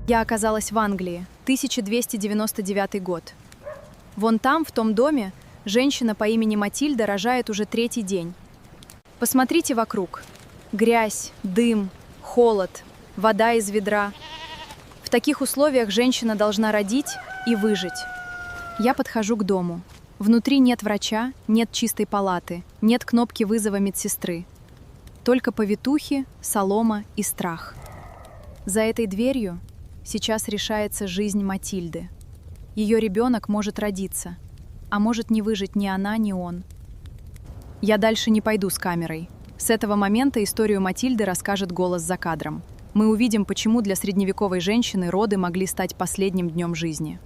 Я оказалась в Англии, 1299 год. Вон там, в том доме, женщина по имени Матильда рожает уже 3-й день. Посмотрите вокруг. Грязь, дым, холод, вода из ведра. В таких условиях женщина должна родить и выжить. Я подхожу к дому. Внутри нет врача, нет чистой палаты, нет кнопки вызова медсестры. Только повитухи, солома и страх. За этой дверью сейчас решается жизнь Матильды. Ее ребенок может родиться, а может не выжить ни она, ни он. Я дальше не пойду с камерой. С этого момента историю Матильды расскажет голос за кадром. Мы увидим, почему для средневековой женщины роды могли стать последним днем жизни.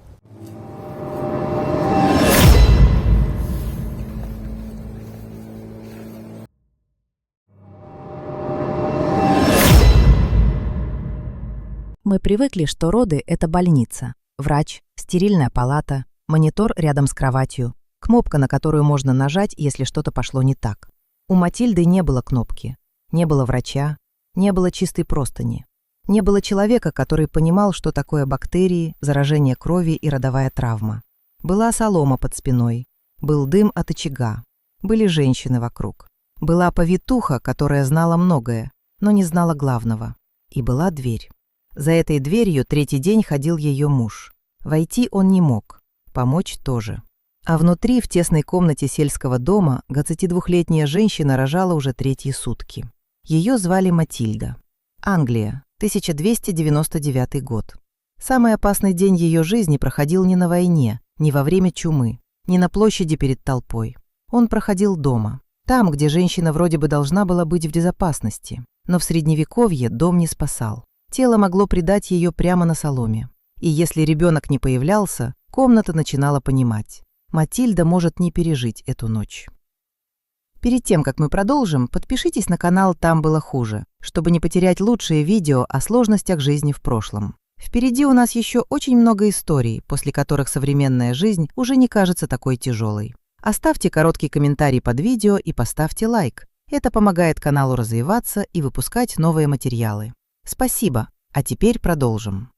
Мы привыкли, что роды – это больница, врач, стерильная палата, монитор рядом с кроватью, кнопка, на которую можно нажать, если что-то пошло не так. У Матильды не было кнопки, не было врача, не было чистой простыни, не было человека, который понимал, что такое бактерии, заражение крови и родовая травма. Была солома под спиной, был дым от очага, были женщины вокруг. Была повитуха, которая знала многое, но не знала главного. И была дверь. За этой дверью 3-й день ходил ее муж. Войти он не мог, помочь тоже. А внутри, в тесной комнате сельского дома, 22-летняя женщина рожала уже 3-й сутки. Ее звали Матильда. Англия, 1299 год. Самый опасный день ее жизни проходил не на войне, не во время чумы, не на площади перед толпой. Он проходил дома, там, где женщина вроде бы должна была быть в безопасности. Но в Средневековье дом не спасал. Тело могло предать ее прямо на соломе. И если ребенок не появлялся, комната начинала понимать. Матильда может не пережить эту ночь. Перед тем, как мы продолжим, подпишитесь на канал «Там было хуже», чтобы не потерять лучшие видео о сложностях жизни в прошлом. Впереди у нас еще очень много историй, после которых современная жизнь уже не кажется такой тяжелой. Оставьте короткий комментарий под видео и поставьте лайк. Это помогает каналу развиваться и выпускать новые материалы. Спасибо, а теперь продолжим.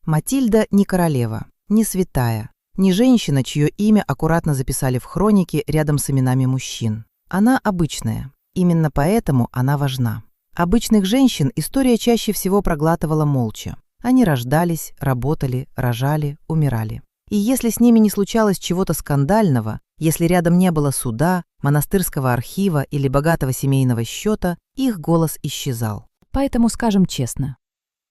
Матильда не королева, не святая, не женщина, чье имя аккуратно записали в хронике рядом с именами мужчин. Она обычная, именно поэтому она важна. Обычных женщин история чаще всего проглатывала молча. Они рождались, работали, рожали, умирали. И если с ними не случалось чего-то скандального, если рядом не было суда, монастырского архива или богатого семейного счета, их голос исчезал. Поэтому скажем честно.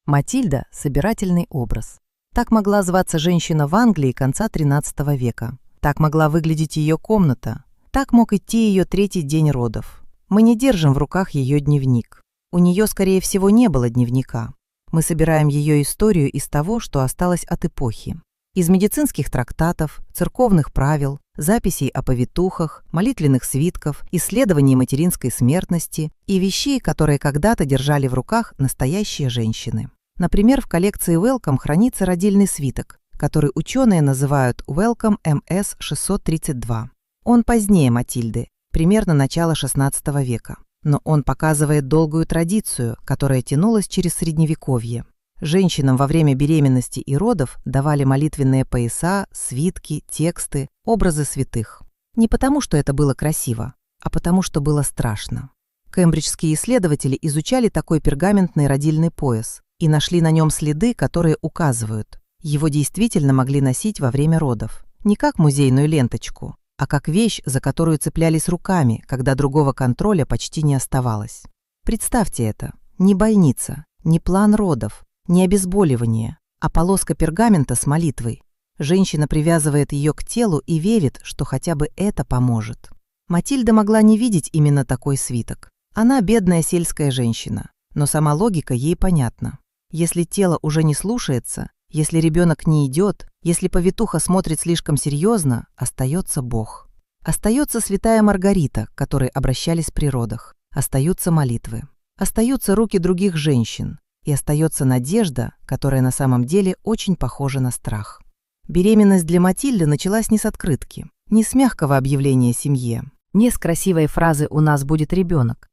Матильда – собирательный образ. Так могла зваться женщина в Англии конца XIII века. Так могла выглядеть ее комната. Так мог идти ее 3-й день родов. Мы не держим в руках ее дневник. У нее, скорее всего, не было дневника. Мы собираем ее историю из того, что осталось от эпохи. Из медицинских трактатов, церковных правил, записей о повитухах, молитвенных свитков, исследований материнской смертности и вещей, которые когда-то держали в руках настоящие женщины. Например, в коллекции Wellcome хранится родильный свиток, который ученые называют Wellcome MS-632. Он позднее Матильды, примерно начало XVI века. Но он показывает долгую традицию, которая тянулась через Средневековье. Женщинам во время беременности и родов давали молитвенные пояса, свитки, тексты, образы святых. Не потому, что это было красиво, а потому, что было страшно. Кембриджские исследователи изучали такой пергаментный родильный пояс и нашли на нем следы, которые указывают, его действительно могли носить во время родов. Не как музейную ленточку, а как вещь, за которую цеплялись руками, когда другого контроля почти не оставалось. Представьте это. Не больница, не план родов, не обезболивание, а полоска пергамента с молитвой. Женщина привязывает ее к телу и верит, что хотя бы это поможет. Матильда могла не видеть именно такой свиток. Она бедная сельская женщина, но сама логика ей понятна. Если тело уже не слушается, если ребенок не идет, если повитуха смотрит слишком серьезно, остается Бог. Остается святая Маргарита, к которой обращались при родах. Остаются молитвы. Остаются руки других женщин. И остается надежда, которая на самом деле очень похожа на страх. Беременность для Матильды началась не с открытки, не с мягкого объявления семье, не с красивой фразы «у нас будет ребенок».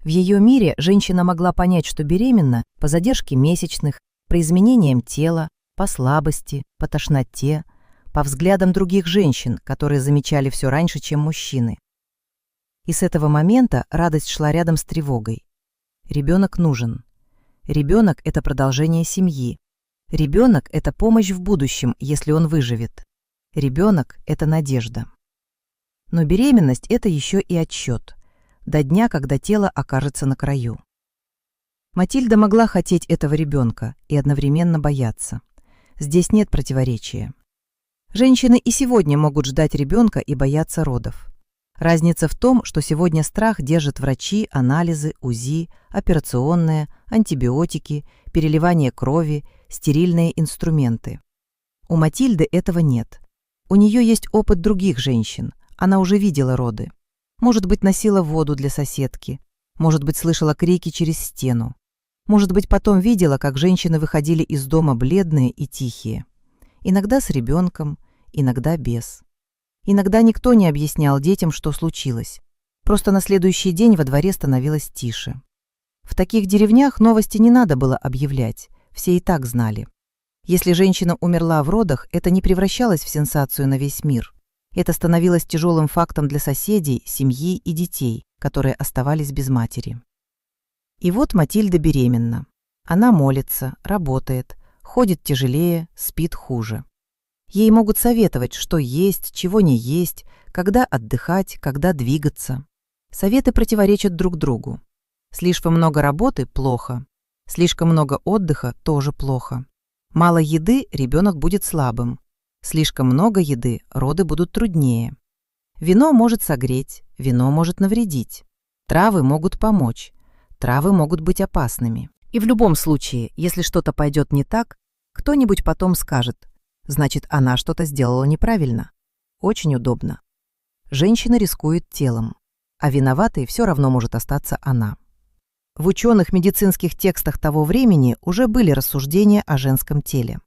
В ее мире женщина могла понять, что беременна по задержке месячных, По изменениям тела, по слабости, по тошноте, по взглядам других женщин, которые замечали все раньше, чем мужчины. И с этого момента радость шла рядом с тревогой. Ребенок нужен. Ребенок – это продолжение семьи. Ребенок – это помощь в будущем, если он выживет. Ребенок – это надежда. Но беременность – это еще и отсчет. До дня, когда тело окажется на краю. Матильда могла хотеть этого ребенка и одновременно бояться. Здесь нет противоречия. Женщины и сегодня могут ждать ребенка и бояться родов. Разница в том, что сегодня страх держат врачи, анализы, УЗИ, операционные, антибиотики, переливание крови, стерильные инструменты. У Матильды этого нет. У нее есть опыт других женщин. Она уже видела роды. Может быть, носила воду для соседки. Может быть, слышала крики через стену. Может быть, потом видела, как женщины выходили из дома бледные и тихие. Иногда с ребенком, иногда без. Иногда никто не объяснял детям, что случилось. Просто на следующий день во дворе становилось тише. В таких деревнях новости не надо было объявлять, все и так знали. Если женщина умерла в родах, это не превращалось в сенсацию на весь мир. Это становилось тяжелым фактом для соседей, семьи и детей, которые оставались без матери. И вот Матильда беременна. Она молится, работает, ходит тяжелее, спит хуже. Ей могут советовать, что есть, чего не есть, когда отдыхать, когда двигаться. Советы противоречат друг другу. Слишком много работы – плохо. Слишком много отдыха – тоже плохо. Мало еды – ребенок будет слабым. Слишком много еды – роды будут труднее. Вино может согреть, вино может навредить. Травы могут помочь. Травы могут быть опасными. И в любом случае, если что-то пойдет не так, кто-нибудь потом скажет: значит, она что-то сделала неправильно. Очень удобно. Женщина рискует телом, а виноватой все равно может остаться она. В ученых медицинских текстах того времени уже были рассуждения о женском теле.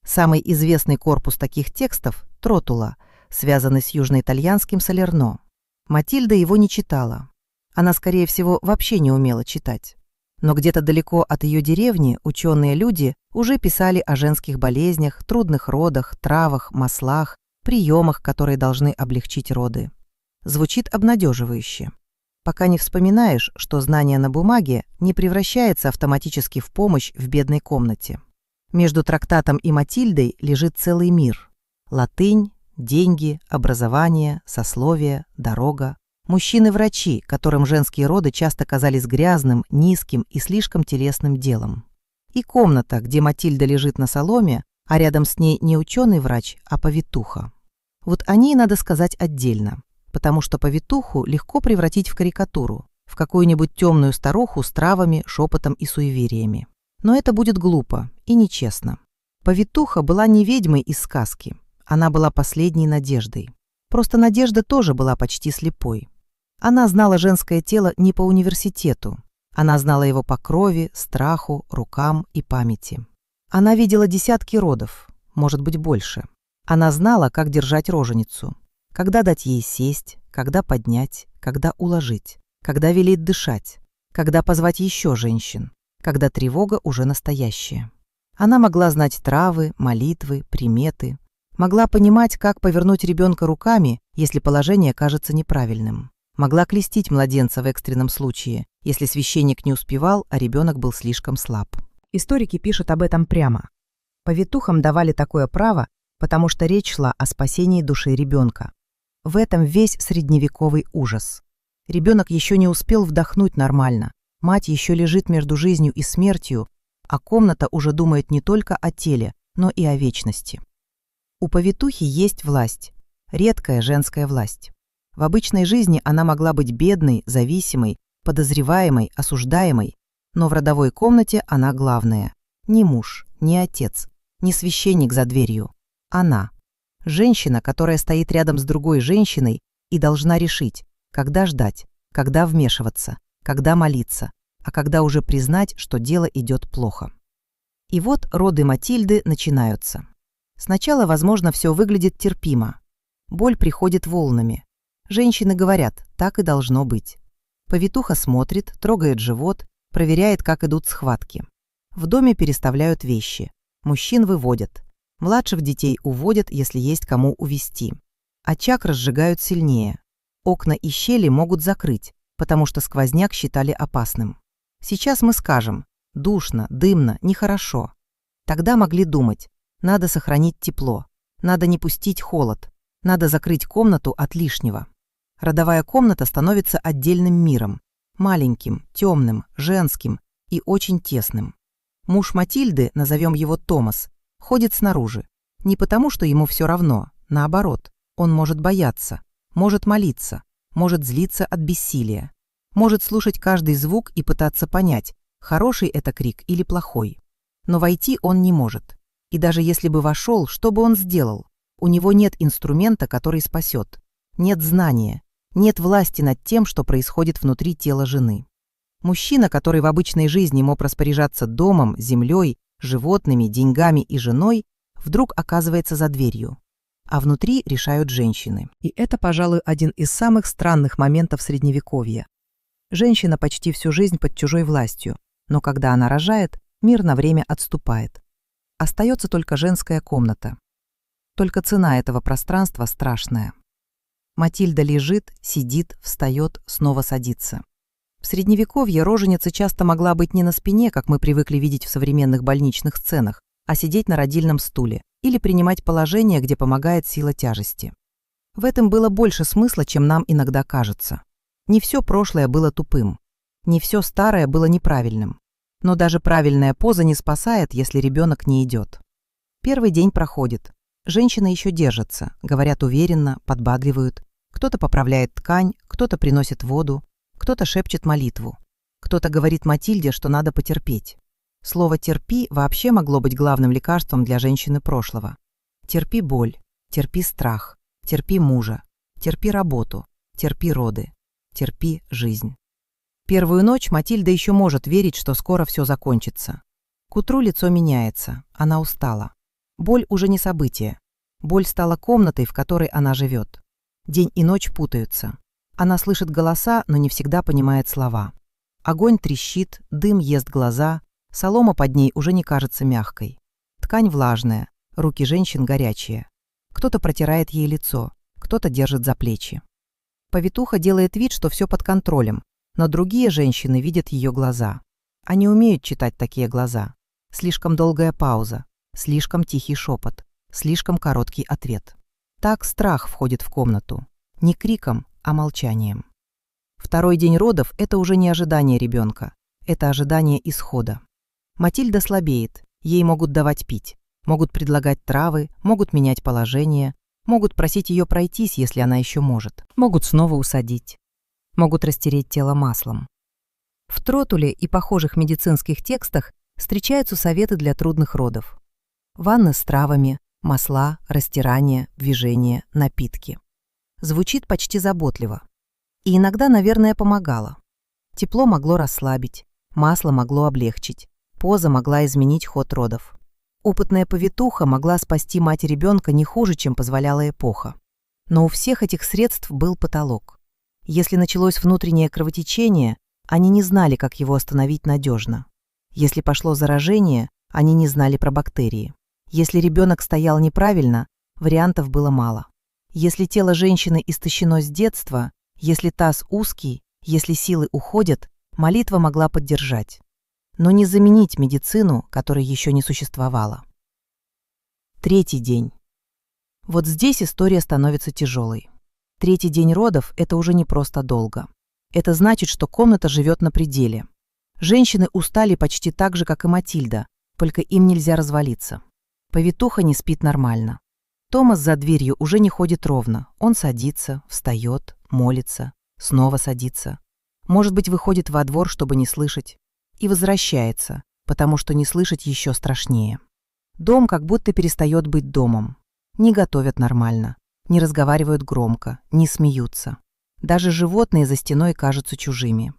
Самый известный корпус таких текстов – Тротула, связанный с южноитальянским Салерно. Матильда его не читала. Она, скорее всего, вообще не умела читать. Но где-то далеко от ее деревни ученые люди уже писали о женских болезнях, трудных родах, травах, маслах, приемах, которые должны облегчить роды. Звучит обнадеживающе. Пока не вспоминаешь, что знание на бумаге не превращается автоматически в помощь в бедной комнате. Между трактатом и Матильдой лежит целый мир. Латынь, деньги, образование, сословие, дорога. Мужчины-врачи, которым женские роды часто казались грязным, низким и слишком телесным делом. И комната, где Матильда лежит на соломе, а рядом с ней не ученый-врач, а повитуха. Вот о ней надо сказать отдельно, потому что повитуху легко превратить в карикатуру, в какую-нибудь темную старуху с травами, шепотом и суевериями. Но это будет глупо и нечестно. Повитуха была не ведьмой из сказки, она была последней надеждой. Просто Надежда тоже была почти слепой. Она знала женское тело не по университету. Она знала его по крови, страху, рукам и памяти. Она видела десятки родов, может быть, больше. Она знала, как держать роженицу, когда дать ей сесть, когда поднять, когда уложить, когда велеть дышать, когда позвать еще женщин, когда тревога уже настоящая. Она могла знать травы, молитвы, приметы, могла понимать, как повернуть ребенка руками, если положение кажется неправильным. Могла крестить младенца в экстренном случае, если священник не успевал, а ребенок был слишком слаб. Историки пишут об этом прямо. Повитухам давали такое право, потому что речь шла о спасении души ребенка. В этом весь средневековый ужас. Ребенок еще не успел вдохнуть нормально, мать еще лежит между жизнью и смертью, а комната уже думает не только о теле, но и о вечности. У повитухи есть власть, редкая женская власть. В обычной жизни она могла быть бедной, зависимой, подозреваемой, осуждаемой, но в родовой комнате она главная. Не муж, не отец, не священник за дверью. Она. Женщина, которая стоит рядом с другой женщиной и должна решить, когда ждать, когда вмешиваться, когда молиться, а когда уже признать, что дело идет плохо. И вот роды Матильды начинаются. Сначала, возможно, все выглядит терпимо. Боль приходит волнами. Женщины говорят, так и должно быть. Повитуха смотрит, трогает живот, проверяет, как идут схватки. В доме переставляют вещи. Мужчин выводят. Младших детей уводят, если есть кому увезти. Очаг разжигают сильнее. Окна и щели могут закрыть, потому что сквозняк считали опасным. Сейчас мы скажем: душно, дымно, нехорошо. Тогда могли думать: надо сохранить тепло, надо не пустить холод, надо закрыть комнату от лишнего. Родовая комната становится отдельным миром, маленьким, темным, женским и очень тесным. Муж Матильды, назовем его Томас, ходит снаружи. Не потому, что ему все равно, наоборот, он может бояться, может молиться, может злиться от бессилия, может слушать каждый звук и пытаться понять, хороший это крик или плохой. Но войти он не может. И даже если бы вошел, что бы он сделал? У него нет инструмента, который спасет. Нет знания, нет власти над тем, что происходит внутри тела жены. Мужчина, который в обычной жизни мог распоряжаться домом, землей, животными, деньгами и женой, вдруг оказывается за дверью. А внутри решают женщины. И это, пожалуй, один из самых странных моментов Средневековья. Женщина почти всю жизнь под чужой властью, но когда она рожает, мир на время отступает. Остается только женская комната. Только цена этого пространства страшная. Матильда лежит, сидит, встает, снова садится. В Средневековье роженица часто могла быть не на спине, как мы привыкли видеть в современных больничных сценах, а сидеть на родильном стуле или принимать положение, где помогает сила тяжести. В этом было больше смысла, чем нам иногда кажется. Не все прошлое было тупым, не все старое было неправильным. Но даже правильная поза не спасает, если ребенок не идет. Первый день проходит. Женщины еще держатся, говорят уверенно, подбадривают. Кто-то поправляет ткань, кто-то приносит воду, кто-то шепчет молитву. Кто-то говорит Матильде, что надо потерпеть. Слово «терпи» вообще могло быть главным лекарством для женщины прошлого. Терпи боль, терпи страх, терпи мужа, терпи работу, терпи роды, терпи жизнь. Первую ночь Матильда еще может верить, что скоро все закончится. К утру лицо меняется, она устала. Боль уже не событие. Боль стала комнатой, в которой она живет. День и ночь путаются. Она слышит голоса, но не всегда понимает слова. Огонь трещит, дым ест глаза, солома под ней уже не кажется мягкой. Ткань влажная, руки женщин горячие. Кто-то протирает ей лицо, кто-то держит за плечи. Повитуха делает вид, что все под контролем, но другие женщины видят ее глаза. Они умеют читать такие глаза. Слишком долгая пауза, слишком тихий шепот, слишком короткий ответ. Так страх входит в комнату. Не криком, а молчанием. Второй день родов – это уже не ожидание ребенка, это ожидание исхода. Матильда слабеет, ей могут давать пить, могут предлагать травы, могут менять положение, могут просить ее пройтись, если она еще может, могут снова усадить, могут растереть тело маслом. В Тротуле и похожих медицинских текстах встречаются советы для трудных родов. Ванны с травами, масла, растирание, движение, напитки. Звучит почти заботливо. И иногда, наверное, помогало. Тепло могло расслабить, масло могло облегчить, поза могла изменить ход родов. Опытная повитуха могла спасти мать ребенка не хуже, чем позволяла эпоха. Но у всех этих средств был потолок. Если началось внутреннее кровотечение, они не знали, как его остановить надежно. Если пошло заражение, они не знали про бактерии. Если ребенок стоял неправильно, вариантов было мало. Если тело женщины истощено с детства, если таз узкий, если силы уходят, молитва могла поддержать. Но не заменить медицину, которой еще не существовало. Третий день. Вот здесь история становится тяжелой. Третий день родов – это уже не просто долго. Это значит, что комната живет на пределе. Женщины устали почти так же, как и Матильда, только им нельзя развалиться. Повитуха не спит нормально. Томас за дверью уже не ходит ровно. Он садится, встает, молится, снова садится. Может быть, выходит во двор, чтобы не слышать. И возвращается, потому что не слышать еще страшнее. Дом как будто перестает быть домом. Не готовят нормально, не разговаривают громко, не смеются. Даже животные за стеной кажутся чужими.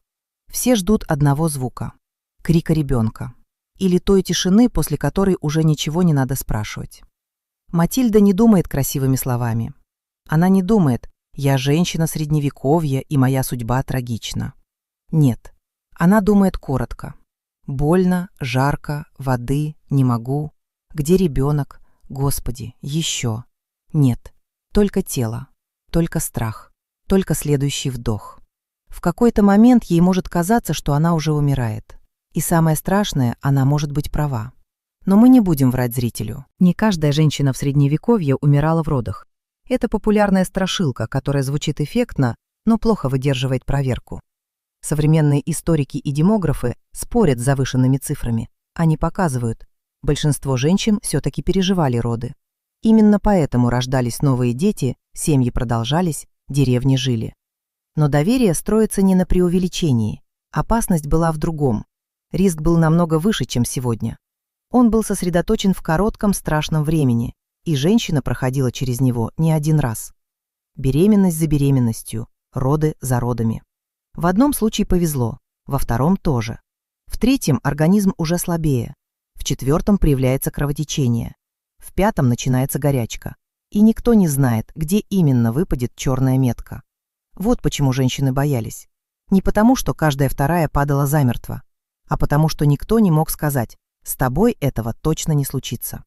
Все ждут одного звука – крика ребенка. Или той тишины, после которой уже ничего не надо спрашивать. Матильда не думает красивыми словами. Она не думает «я женщина средневековья, и моя судьба трагична». Нет, она думает коротко. Больно, жарко, воды, не могу. Где ребенок? Господи, еще. Нет, только тело, только страх, только следующий вдох. В какой-то момент ей может казаться, что она уже умирает. И самое страшное, она может быть права. Но мы не будем врать зрителю. Не каждая женщина в Средневековье умирала в родах. Это популярная страшилка, которая звучит эффектно, но плохо выдерживает проверку. Современные историки и демографы спорят с завышенными цифрами. Они показывают, большинство женщин все-таки переживали роды. Именно поэтому рождались новые дети, семьи продолжались, деревни жили. Но доверие строится не на преувеличении. Опасность была в другом. Риск был намного выше, чем сегодня. Он был сосредоточен в коротком страшном времени, и женщина проходила через него не один раз. Беременность за беременностью, роды за родами. В одном случае повезло, во втором тоже. В третьем организм уже слабее, в четвертом проявляется кровотечение, в пятом начинается горячка, и никто не знает, где именно выпадет черная метка. Вот почему женщины боялись. Не потому, что каждая вторая падала замертво, а потому, что никто не мог сказать: «С тобой этого точно не случится».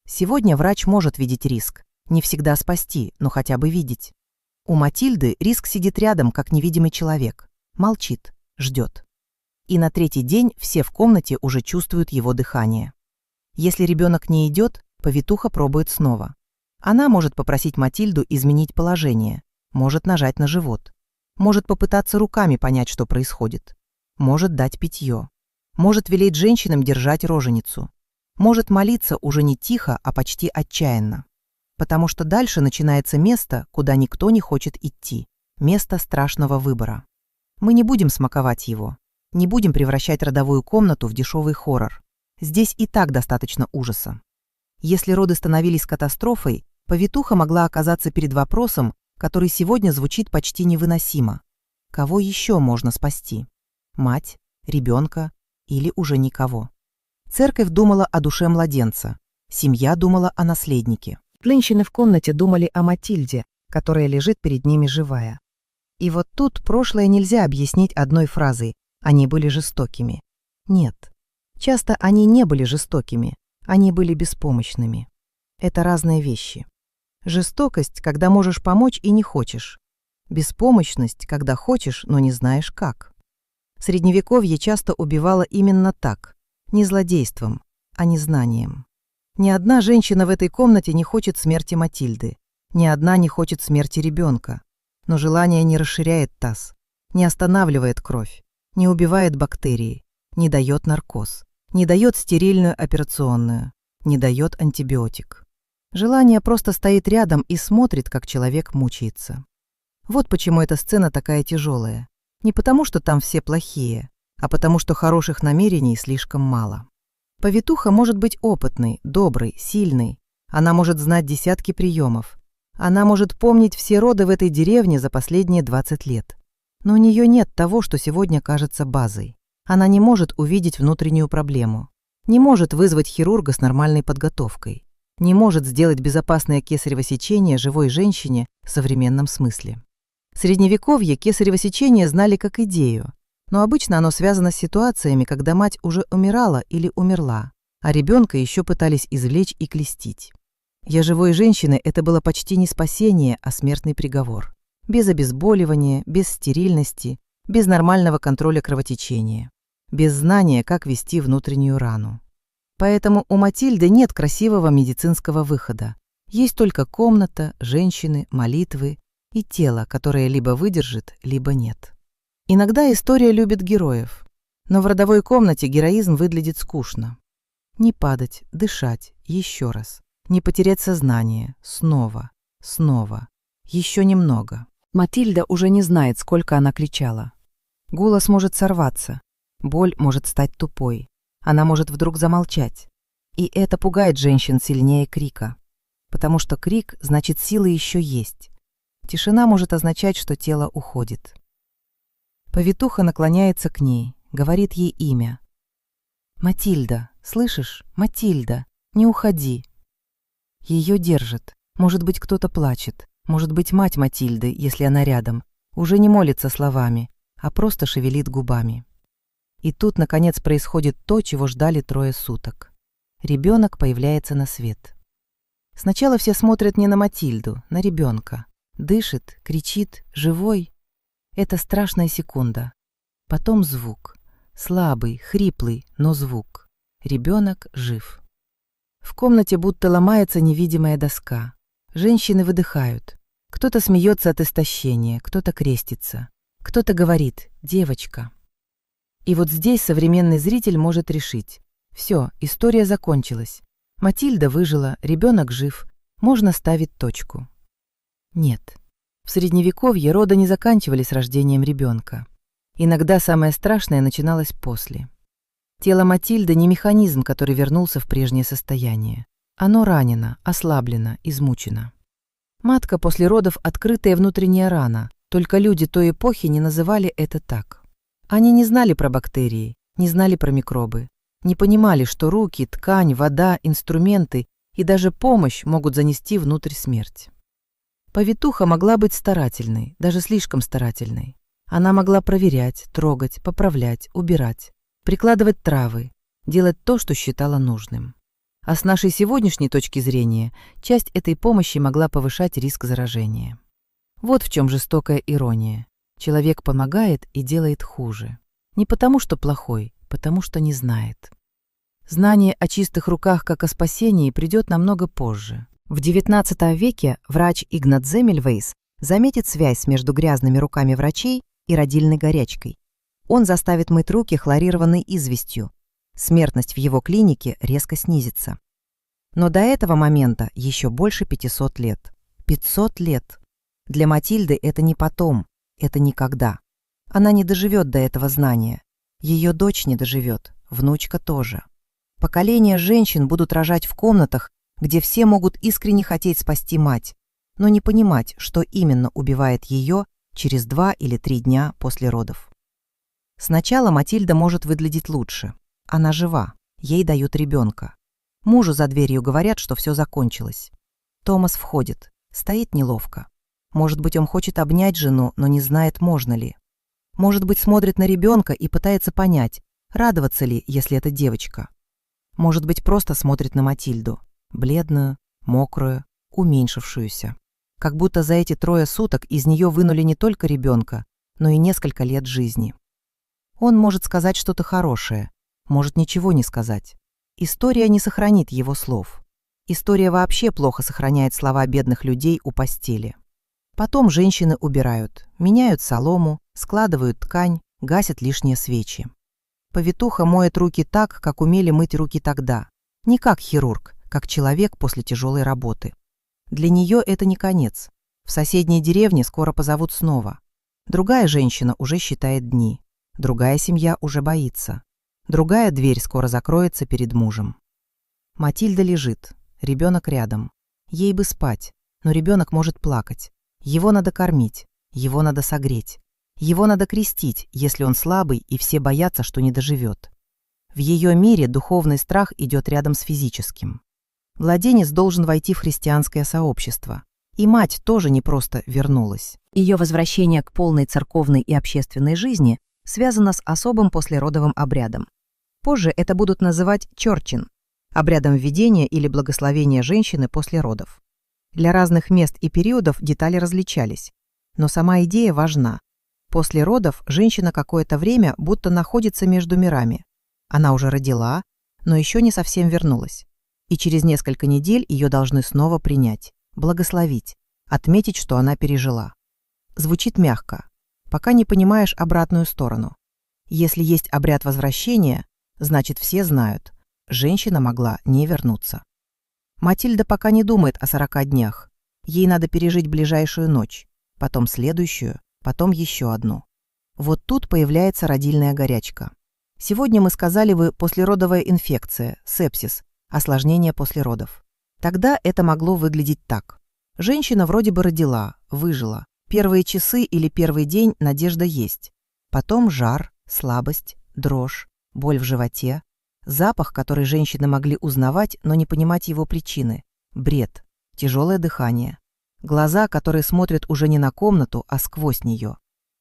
Сегодня врач может видеть риск, не всегда спасти, но хотя бы видеть. У Матильды риск сидит рядом, как невидимый человек, молчит, ждет. И на третий день все в комнате уже чувствуют его дыхание. Если ребенок не идет, повитуха пробует снова. Она может попросить Матильду изменить положение, может нажать на живот, может попытаться руками понять, что происходит, может дать питье, может велеть женщинам держать роженицу, может молиться уже не тихо, а почти отчаянно. Потому что дальше начинается место, куда никто не хочет идти, место страшного выбора. Мы не будем смаковать его, не будем превращать родовую комнату в дешевый хоррор. Здесь и так достаточно ужаса. Если роды становились катастрофой, повитуха могла оказаться перед вопросом, который сегодня звучит почти невыносимо. Кого еще можно спасти? Мать, ребенка или уже никого? Церковь думала о душе младенца, семья думала о наследнике. Женщины в комнате думали о Матильде, которая лежит перед ними живая. И вот тут прошлое нельзя объяснить одной фразой: они были жестокими. Нет. Часто они не были жестокими, они были беспомощными. Это разные вещи. Жестокость, когда можешь помочь и не хочешь. Беспомощность, когда хочешь, но не знаешь как. Средневековье часто убивало именно так, не злодейством, а незнанием. Ни одна женщина в этой комнате не хочет смерти Матильды, ни одна не хочет смерти ребенка. Но желание не расширяет таз, не останавливает кровь, не убивает бактерии, не дает наркоз, не дает стерильную операционную, не дает антибиотик. Желание просто стоит рядом и смотрит, как человек мучается. Вот почему эта сцена такая тяжелая. Не потому, что там все плохие, а потому, что хороших намерений слишком мало. Повитуха может быть опытной, доброй, сильной. Она может знать десятки приемов. Она может помнить все роды в этой деревне за последние 20 лет. Но у нее нет того, что сегодня кажется базой. Она не может увидеть внутреннюю проблему. Не может вызвать хирурга с нормальной подготовкой. Не может сделать безопасное кесарево сечение живой женщине в современном смысле. В Средневековье кесарево сечение знали как идею, но обычно оно связано с ситуациями, когда мать уже умирала или умерла, а ребенка еще пытались извлечь и клестить. Для живой женщины это было почти не спасение, а смертный приговор. Без обезболивания, без стерильности, без нормального контроля кровотечения, без знания, как вести внутреннюю рану. Поэтому у Матильды нет красивого медицинского выхода. Есть только комната, женщины, молитвы и тело, которое либо выдержит, либо нет. Иногда история любит героев, но в родовой комнате героизм выглядит скучно. Не падать, дышать, еще раз. Не потерять сознание, снова, снова, еще немного. Матильда уже не знает, сколько она кричала. Голос может сорваться, боль может стать тупой, она может вдруг замолчать. И это пугает женщин сильнее крика, потому что крик значит, силы еще есть. Тишина может означать, что тело уходит. Повитуха наклоняется к ней, говорит ей имя. «Матильда, слышишь? Матильда, не уходи». Ее держит. Может быть, кто-то плачет. Может быть, мать Матильды, если она рядом, уже не молится словами, а просто шевелит губами. И тут, наконец, происходит то, чего ждали 3 суток. Ребенок появляется на свет. Сначала все смотрят не на Матильду, на ребенка. Дышит, кричит, живой. Это страшная секунда. Потом звук. Слабый, хриплый, но звук. Ребенок жив. В комнате будто ломается невидимая доска. Женщины выдыхают. Кто-то смеется от истощения, кто-то крестится. Кто-то говорит «девочка». И вот здесь современный зритель может решить. Все, история закончилась. Матильда выжила, ребенок жив. Можно ставить точку. Нет. В Средневековье роды не заканчивались рождением ребенка. Иногда самое страшное начиналось после. Тело Матильды не механизм, который вернулся в прежнее состояние. Оно ранено, ослаблено, измучено. Матка после родов — открытая внутренняя рана, только люди той эпохи не называли это так. Они не знали про бактерии, не знали про микробы, не понимали, что руки, ткань, вода, инструменты и даже помощь могут занести внутрь смерть. Повитуха могла быть старательной, даже слишком старательной. Она могла проверять, трогать, поправлять, убирать, прикладывать травы, делать то, что считала нужным. А с нашей сегодняшней точки зрения, часть этой помощи могла повышать риск заражения. Вот в чем жестокая ирония. Человек помогает и делает хуже. Не потому, что плохой, потому что не знает. Знание о чистых руках как о спасении придет намного позже. В XIX веке врач Игнат Земельвейс заметит связь между грязными руками врачей и родильной горячкой. Он заставит мыть руки хлорированной известью. Смертность в его клинике резко снизится. Но до этого момента еще больше 500 лет. 500 лет. Для Матильды это не потом, это никогда. Она не доживет до этого знания. Ее дочь не доживет, внучка тоже. Поколения женщин будут рожать в комнатах, где все могут искренне хотеть спасти мать, но не понимать, что именно убивает ее через 2 или 3 дня после родов. Сначала Матильда может выглядеть лучше. Она жива, ей дают ребенка. Мужу за дверью говорят, что все закончилось. Томас входит, стоит неловко. Может быть, он хочет обнять жену, но не знает, можно ли. Может быть, смотрит на ребенка и пытается понять, радоваться ли, если это девочка. Может быть, просто смотрит на Матильду, бледную, мокрую, уменьшившуюся. Как будто за эти 3 суток из нее вынули не только ребенка, но и несколько лет жизни. Он может сказать что-то хорошее, может ничего не сказать. История не сохранит его слов. История вообще плохо сохраняет слова бедных людей у постели. Потом женщины убирают, меняют солому, складывают ткань, гасят лишние свечи. Повитуха моет руки так, как умели мыть руки тогда. Не как хирург, как человек после тяжелой работы. Для нее это не конец. В соседней деревне скоро позовут снова. Другая женщина уже считает дни. Другая семья уже боится. Другая дверь скоро закроется перед мужем. Матильда лежит, ребенок рядом. Ей бы спать, но ребенок может плакать. Его надо кормить, его надо согреть. Его надо крестить, если он слабый, и все боятся, что не доживет. В ее мире духовный страх идет рядом с физическим. Младенец должен войти в христианское сообщество. И мать тоже не просто вернулась. Ее возвращение к полной церковной и общественной жизни связано с особым послеродовым обрядом. Позже это будут называть чорчин – обрядом введения или благословения женщины после родов. Для разных мест и периодов детали различались, но сама идея важна. После родов женщина какое-то время будто находится между мирами. Она уже родила, но еще не совсем вернулась. И через несколько недель ее должны снова принять, благословить, отметить, что она пережила. Звучит мягко, пока не понимаешь обратную сторону. Если есть обряд возвращения, значит все знают, женщина могла не вернуться. Матильда пока не думает о 40 днях. Ей надо пережить ближайшую ночь, потом следующую, потом еще одну. Вот тут появляется родильная горячка. Сегодня мы сказали бы послеродовая инфекция, сепсис, осложнение после родов. Тогда это могло выглядеть так. Женщина вроде бы родила, выжила. Первые часы или первый день надежда есть. Потом жар, слабость, дрожь, боль в животе, запах, который женщины могли узнавать, но не понимать его причины, бред, тяжелое дыхание, глаза, которые смотрят уже не на комнату, а сквозь нее.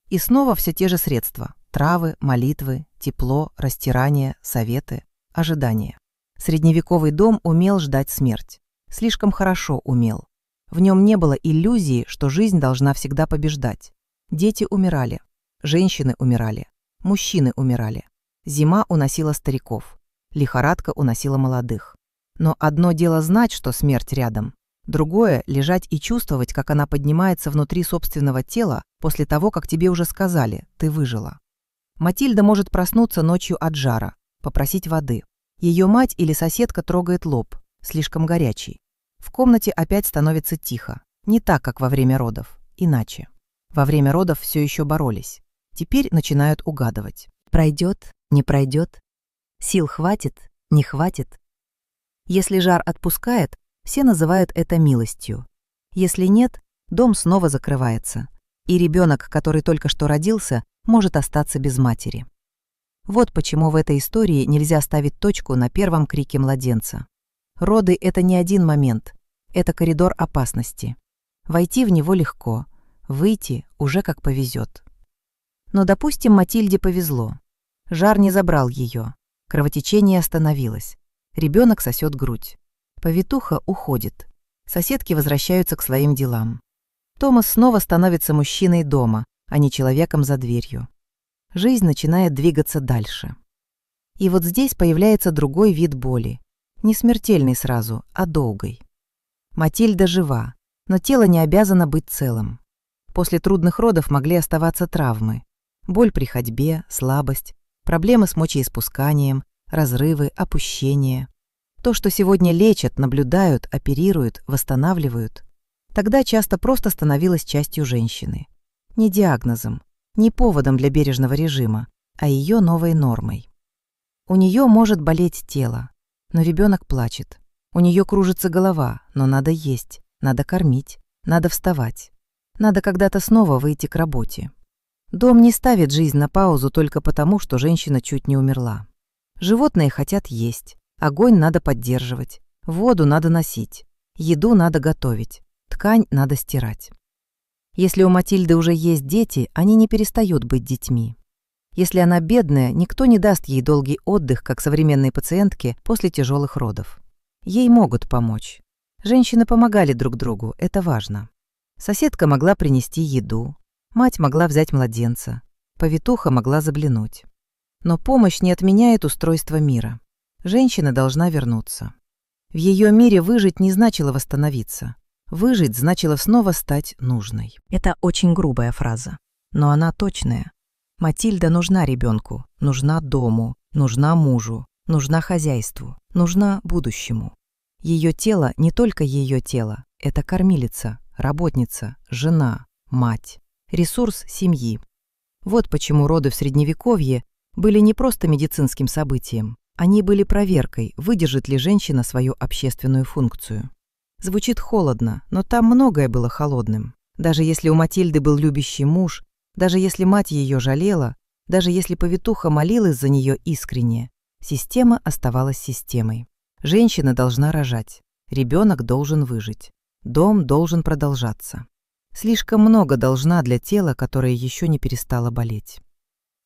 И снова все те же средства. Травы, молитвы, тепло, растирание, советы, ожидание. Средневековый дом умел ждать смерть. Слишком хорошо умел. В нем не было иллюзии, что жизнь должна всегда побеждать. Дети умирали, женщины умирали, мужчины умирали. Зима уносила стариков, лихорадка уносила молодых. Но одно дело знать, что смерть рядом, другое — лежать и чувствовать, как она поднимается внутри собственного тела после того, как тебе уже сказали «ты выжила». Матильда может проснуться ночью от жара, попросить воды. Ее мать или соседка трогает лоб, слишком горячий. В комнате опять становится тихо. Не так, как во время родов. Иначе. Во время родов все еще боролись. Теперь начинают угадывать. Пройдет, не пройдет. Сил хватит, не хватит. Если жар отпускает, все называют это милостью. Если нет, дом снова закрывается. И ребенок, который только что родился, может остаться без матери. Вот почему в этой истории нельзя ставить точку на первом крике младенца. Роды — это не один момент, это коридор опасности. Войти в него легко, выйти уже как повезет. Но, допустим, Матильде повезло. Жар не забрал ее, кровотечение остановилось, ребенок сосет грудь. Повитуха уходит, соседки возвращаются к своим делам. Томас снова становится мужчиной дома, а не человеком за дверью. Жизнь начинает двигаться дальше. И вот здесь появляется другой вид боли. Не смертельный сразу, а долгой. Матильда жива, но тело не обязано быть целым. После трудных родов могли оставаться травмы. Боль при ходьбе, слабость, проблемы с мочеиспусканием, разрывы, опущение. То, что сегодня лечат, наблюдают, оперируют, восстанавливают, тогда часто просто становилось частью женщины. Не диагнозом, не поводом для бережного режима, а ее новой нормой. У нее может болеть тело, но ребенок плачет. У нее кружится голова, но надо есть, надо кормить, надо вставать. Надо когда-то снова выйти к работе. Дом не ставит жизнь на паузу только потому, что женщина чуть не умерла. Животные хотят есть, огонь надо поддерживать, воду надо носить, еду надо готовить, ткань надо стирать. Если у Матильды уже есть дети, они не перестают быть детьми. Если она бедная, никто не даст ей долгий отдых, как современной пациентке после тяжелых родов. Ей могут помочь. Женщины помогали друг другу, это важно. Соседка могла принести еду, мать могла взять младенца, повитуха могла заглянуть. Но помощь не отменяет устройство мира. Женщина должна вернуться. В ее мире выжить не значило восстановиться. Выжить значило снова стать нужной. Это очень грубая фраза, но она точная. Матильда нужна ребенку, нужна дому, нужна мужу, нужна хозяйству, нужна будущему. Ее тело не только ее тело, это кормилица, работница, жена, мать, ресурс семьи. Вот почему роды в Средневековье были не просто медицинским событием, они были проверкой, выдержит ли женщина свою общественную функцию. Звучит холодно, но там многое было холодным. Даже если у Матильды был любящий муж, даже если мать ее жалела, даже если повитуха молилась за нее искренне, система оставалась системой. Женщина должна рожать, ребенок должен выжить, дом должен продолжаться. Слишком много должна для тела, которое еще не перестало болеть.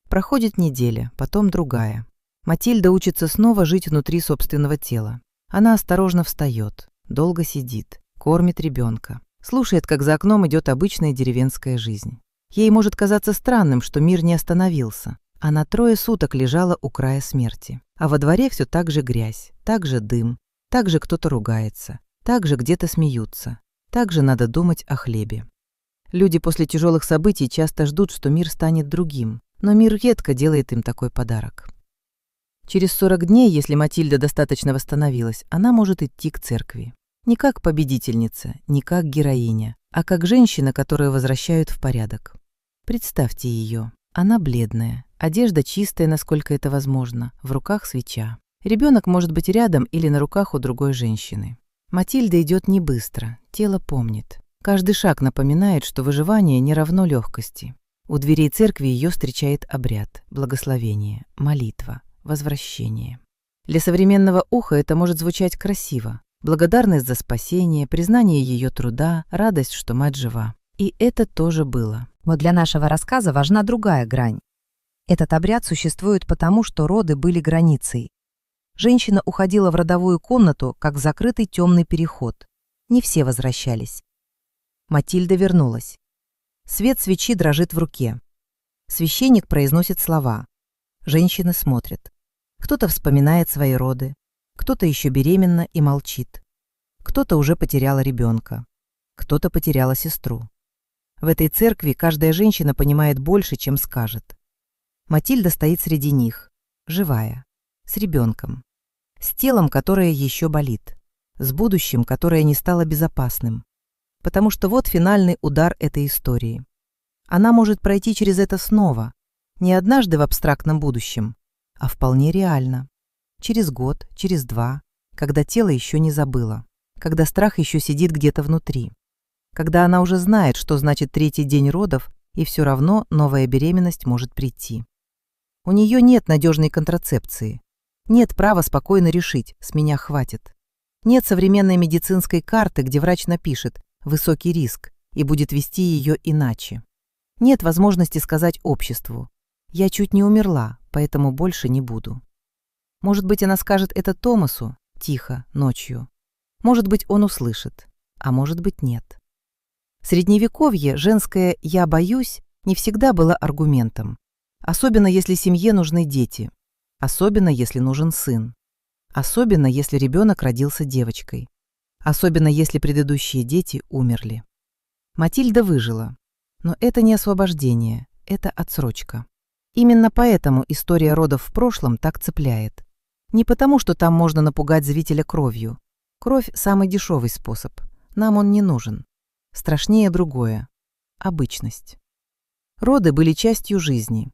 Проходит неделя, потом другая. Матильда учится снова жить внутри собственного тела. Она осторожно встает, долго сидит, кормит ребенка, слушает, как за окном идет обычная деревенская жизнь. Ей может казаться странным, что мир не остановился. Она 3 суток лежала у края смерти. А во дворе все так же грязь, так же дым, так же кто-то ругается, так же где-то смеются, так же надо думать о хлебе. Люди после тяжелых событий часто ждут, что мир станет другим, но мир редко делает им такой подарок. Через 40 дней, если Матильда достаточно восстановилась, она может идти к церкви. Не как победительница, не как героиня, а как женщина, которую возвращают в порядок. Представьте ее. Она бледная, одежда чистая, насколько это возможно, в руках свеча. Ребенок может быть рядом или на руках у другой женщины. Матильда идет не быстро, тело помнит. Каждый шаг напоминает, что выживание не равно легкости. У дверей церкви ее встречает обряд, благословение, молитва, возвращение. Для современного уха это может звучать красиво. Благодарность за спасение, признание ее труда, радость, что мать жива. И это тоже было. Но для нашего рассказа важна другая грань. Этот обряд существует потому, что роды были границей. Женщина уходила в родовую комнату, как в закрытый темный переход. Не все возвращались. Матильда вернулась. Свет свечи дрожит в руке. Священник произносит слова. Женщины смотрят. Кто-то вспоминает свои роды, кто-то еще беременна и молчит. Кто-то уже потеряла ребенка, кто-то потеряла сестру. В этой церкви каждая женщина понимает больше, чем скажет. Матильда стоит среди них, живая, с ребенком, с телом, которое еще болит, с будущим, которое не стало безопасным. Потому что вот финальный удар этой истории. Она может пройти через это снова, не однажды в абстрактном будущем, а вполне реально. Через год, через 2, когда тело еще не забыло, когда страх еще сидит где-то внутри, когда она уже знает, что значит 3-й день родов, и все равно новая беременность может прийти. У нее нет надежной контрацепции, нет права спокойно решить, с меня хватит. Нет современной медицинской карты, где врач напишет «высокий риск» и будет вести ее иначе. Нет возможности сказать обществу «я чуть не умерла, поэтому больше не буду». Может быть, она скажет это Томасу, тихо, ночью. Может быть, он услышит, а может быть, нет. В Средневековье женское «я боюсь» не всегда было аргументом. Особенно, если семье нужны дети. Особенно, если нужен сын. Особенно, если ребенок родился девочкой. Особенно, если предыдущие дети умерли. Матильда выжила. Но это не освобождение, это отсрочка. Именно поэтому история родов в прошлом так цепляет. Не потому, что там можно напугать зрителя кровью. Кровь – самый дешевый способ. Нам он не нужен. Страшнее другое – обычность. Роды были частью жизни.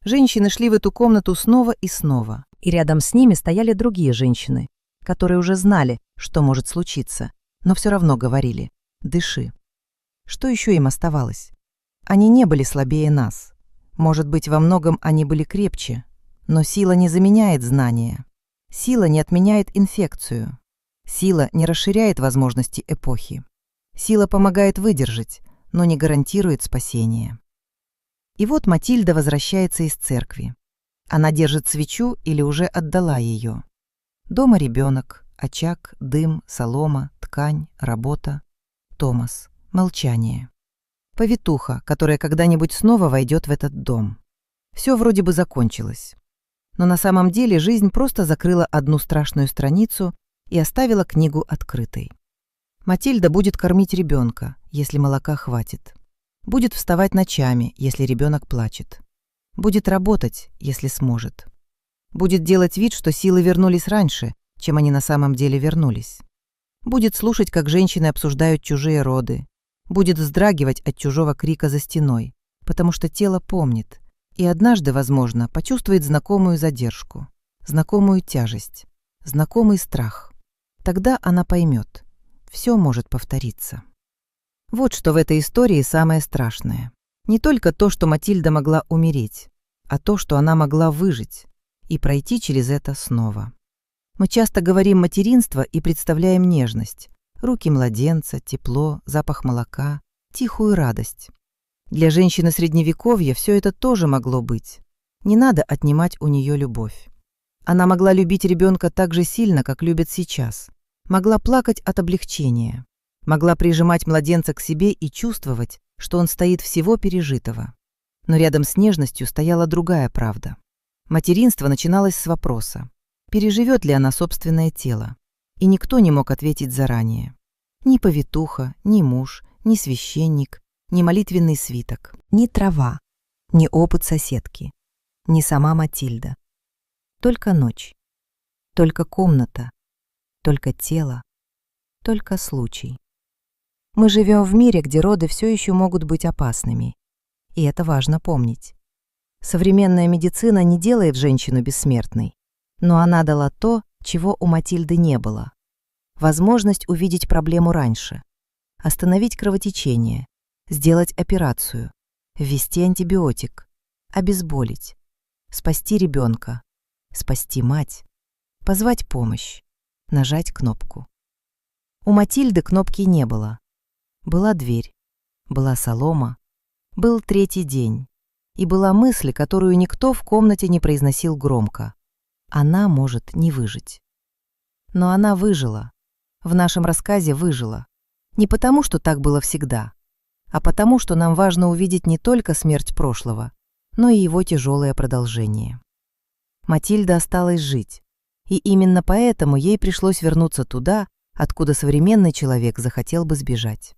Женщины шли в эту комнату снова и снова, и рядом с ними стояли другие женщины, которые уже знали, что может случиться, но все равно говорили «дыши». Что еще им оставалось? Они не были слабее нас. Может быть, во многом они были крепче, но сила не заменяет знания. Сила не отменяет инфекцию. Сила не расширяет возможности эпохи. Сила помогает выдержать, но не гарантирует спасение. И вот Матильда возвращается из церкви. Она держит свечу или уже отдала ее. Дома ребенок, очаг, дым, солома, ткань, работа. Томас. Молчание. Повитуха, которая когда-нибудь снова войдет в этот дом. Все вроде бы закончилось. Но на самом деле жизнь просто закрыла одну страшную страницу и оставила книгу открытой. Матильда будет кормить ребенка, если молока хватит. Будет вставать ночами, если ребенок плачет. Будет работать, если сможет. Будет делать вид, что силы вернулись раньше, чем они на самом деле вернулись. Будет слушать, как женщины обсуждают чужие роды. Будет вздрагивать от чужого крика за стеной, потому что тело помнит. И однажды, возможно, почувствует знакомую задержку, знакомую тяжесть, знакомый страх. Тогда она поймет. Все может повториться. Вот что в этой истории самое страшное. Не только то, что Матильда могла умереть, а то, что она могла выжить и пройти через это снова. Мы часто говорим материнство и представляем нежность, руки младенца, тепло, запах молока, тихую радость. Для женщины Средневековья все это тоже могло быть. Не надо отнимать у нее любовь. Она могла любить ребенка так же сильно, как любит сейчас. Могла плакать от облегчения. Могла прижимать младенца к себе и чувствовать, что он стоит всего пережитого. Но рядом с нежностью стояла другая правда. Материнство начиналось с вопроса, переживет ли она собственное тело. И никто не мог ответить заранее. Ни повитуха, ни муж, ни священник, ни молитвенный свиток, ни трава, ни опыт соседки, ни сама Матильда. Только ночь, только комната, только тело, только случай. Мы живем в мире, где роды все еще могут быть опасными. И это важно помнить. Современная медицина не делает женщину бессмертной, но она дала то, чего у Матильды не было. Возможность увидеть проблему раньше, остановить кровотечение, сделать операцию, ввести антибиотик, обезболить, спасти ребенка, спасти мать, позвать помощь, нажать кнопку. У Матильды кнопки не было. Была дверь, была солома, был 3-й день, И была мысль, которую никто в комнате не произносил громко. Она может не выжить. Но она выжила. В нашем рассказе выжила. Не потому, что так было всегда, а потому, что нам важно увидеть не только смерть прошлого, но и его тяжелое продолжение. Матильда осталась жить, и именно поэтому ей пришлось вернуться туда, откуда современный человек захотел бы сбежать.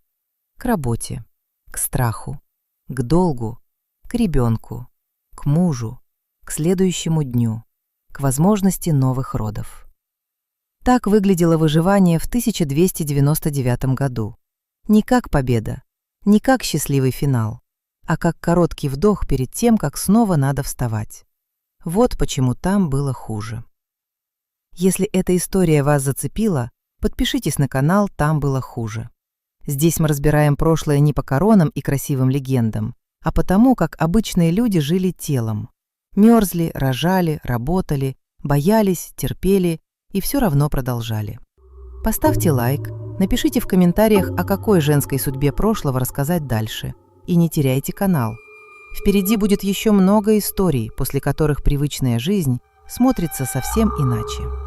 К работе, к страху, к долгу, к ребенку, к мужу, к следующему дню, к возможности новых родов. Так выглядело выживание в 1299 году. Не как победа, не как счастливый финал, а как короткий вдох перед тем, как снова надо вставать. Вот почему там было хуже. Если эта история вас зацепила, подпишитесь на канал «Там было хуже». Здесь мы разбираем прошлое не по коронам и красивым легендам, а потому, как обычные люди жили телом. Мерзли, рожали, работали, боялись, терпели и все равно продолжали. Поставьте лайк, напишите в комментариях, о какой женской судьбе прошлого рассказать дальше. И не теряйте канал. Впереди будет еще много историй, после которых привычная жизнь смотрится совсем иначе.